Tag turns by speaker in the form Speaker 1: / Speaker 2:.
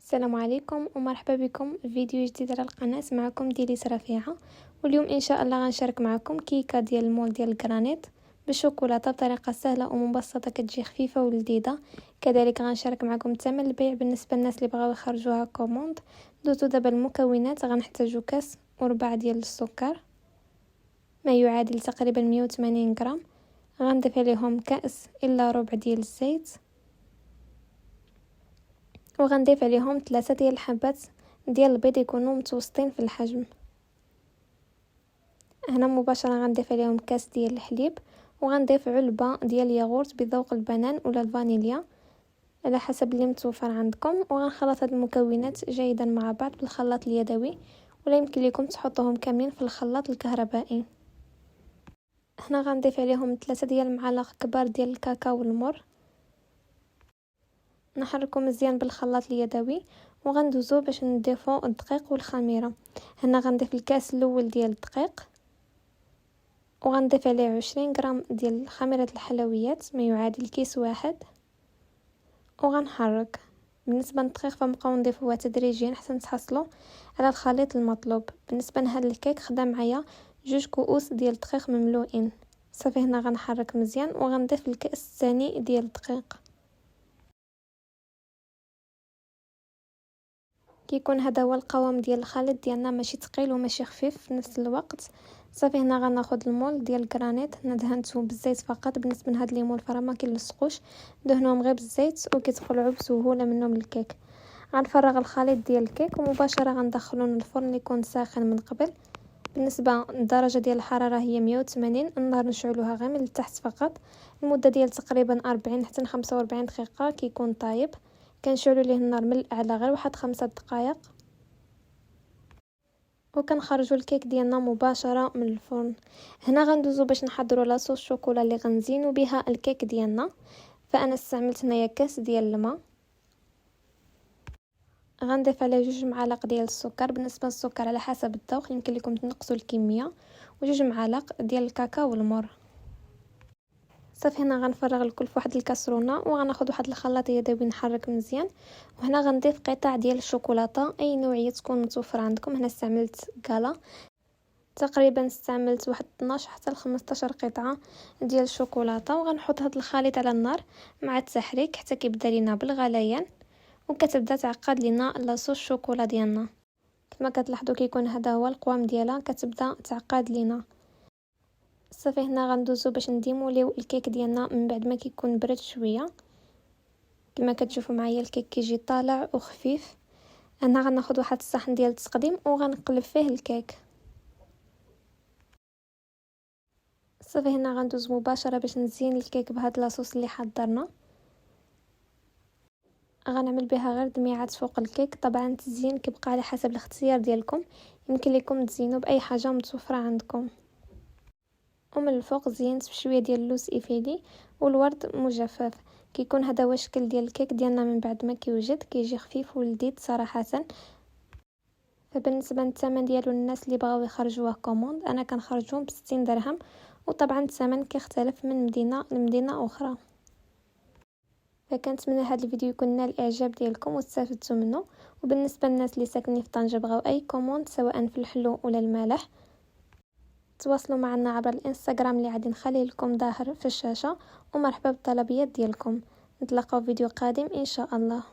Speaker 1: السلام عليكم ومرحبا بكم في فيديو جديد على القناه. معكم ديليس رفيعه، واليوم ان شاء الله غنشارك معكم كيكه ديال المول ديال الجرانيت بالشوكولاته بطريقه سهله ومبسطه، كتجي خفيفه ولذيذه. كذلك غنشارك معكم ثمن البيع بالنسبه للناس اللي بغاو يخرجوها كوموند. دوزو دابا المكونات. غنحتاجو كاس وربع ديال السكر ما يعادل تقريبا 180 غرام. غنضيف عليهم كاس الا ربع ديال الزيت، وغنضيف عليهم 3 ديال الحبات ديال البيض يكونوا متوسطين في الحجم. هنا مباشره غنضيف عليهم كاس ديال الحليب، وغنضيف علبه ديال الياغورت بذوق البنان ولا الفانيليا على حسب اللي متوفر عندكم. وغنخلط هاد المكونات جيدا مع بعض بالخلاط اليدوي، ولا يمكن لكم تحطوهم كاملين في الخلاط الكهربائي. هنا غنضيف عليهم 3 ديال المعالق كبار ديال الكاكاو المر. نحركو مزيان بالخلاط اليدوي وغندوزو باش نضيفو الدقيق والخميره. هنا غنضيف الكاس الاول ديال الدقيق، وغنضيف عليه 20 غرام ديال خميره الحلويات ما يعادل كيس واحد، وغنحرك. بالنسبه للدقيق فنبقاو نضيفوه تدريجيا حتى نتحصلوا على الخليط المطلوب. بالنسبه لهذا الكيك خدا معايا 2 كؤوس ديال الدقيق مملوئين. صافي هنا غنحرك مزيان وغنضيف الكاس الثاني ديال الدقيق. كيكون هذا هو القوام ديال الخليط ديالنا، ماشي ثقيل وماشي خفيف في نفس الوقت. صافي هنا غناخذ المول ديال الجرانيت. هنا دهنته بالزيت فقط. بالنسبه لهاد لي مول فرا ما كيلصقوش، دهنوهم غير بالزيت وكيتقلعوا بسهوله منهم الكيك. غنفرغ الخليط ديال الكيك ومباشره غندخلو للفرن يكون ساخن من قبل. بالنسبه للدرجه ديال الحراره هي 180. النار نشعلوها غير من التحت فقط. المده ديال تقريبا 40 حتى 45 دقيقه كيكون طايب. كنشعلو ليه النار من الاعلى غير واحد 5 دقائق، وكنخرجوا الكيك ديالنا مباشره من الفرن. هنا غندوزو باش نحضروا لاصوص الشوكولا اللي غنزينوا بها الكيك ديالنا. فانا استعملت هنايا كاس ديال الماء، غنضيف عليه 2 معالق ديال السكر. بالنسبه للسكر على حسب الذوق، يمكن لكم تنقصوا الكميه. و2 معالق ديال الكاكاو المر. صافي هنا غنفرغ الكل في واحد الكاسرونه، وغناخذ واحد الخلاط يدوي نحرك مزيان. وهنا غنضيف قطع ديال الشوكولاته اي نوعيه تكون متوفره عندكم. هنا استعملت كالا، تقريبا استعملت واحد 12 حتى ل 15 قطعه ديال الشوكولاته. وغنحط هذا الخليط على النار مع التحريك حتى كيبدا لينا بالغليان، وكتبدا تعقد لينا لاصوص الشوكولا ديالنا. كما كتلاحظوا كيكون هذا هو القوام ديالها، كتبدا تعقد لينا. صافي هنا غندوزو باش نديموليو الكيك ديالنا من بعد ما كيكون برد شويه. كما كتشوفوا معايا الكيك كيجي طالع وخفيف. انا غناخذ واحد الصحن ديال التقديم وغنقلب فيه الكيك. صافي هنا غندوز مباشره باش نزين الكيك بهاد لاصوص اللي حضرنا. غنعمل بها غير دميعات فوق الكيك. طبعا التزيين كيبقى على حسب الاختيار ديالكم، يمكن لكم تزينوا باي حاجه متوفره عندكم. ومن الفوق زينت بشويه ديال اللوز ايفيدي والورد مجفف. كيكون هذا هو الشكل ديال الكيك ديالنا من بعد ما كيوجد. كيجي خفيف ولذيذ صراحه. فبالنسبه للثمن ديالو الناس اللي بغاو يخرجوه كوموند، انا كنخرجوه ب60 درهم. وطبعا الثمن كيختلف من مدينه لمدينه اخرى. فكنتمنى هذا الفيديو يكون نال الاعجاب ديالكم واستفدتوا منه. وبالنسبه للناس اللي ساكنين في طنجه بغاو اي كوموند سواء في الحلو ولا المالح، تواصلوا معنا عبر الانستغرام اللي غادي نخليه لكم ظاهر في الشاشه. ومرحبا بالطلبيات ديالكم. نتلاقاو في فيديو قادم ان شاء الله.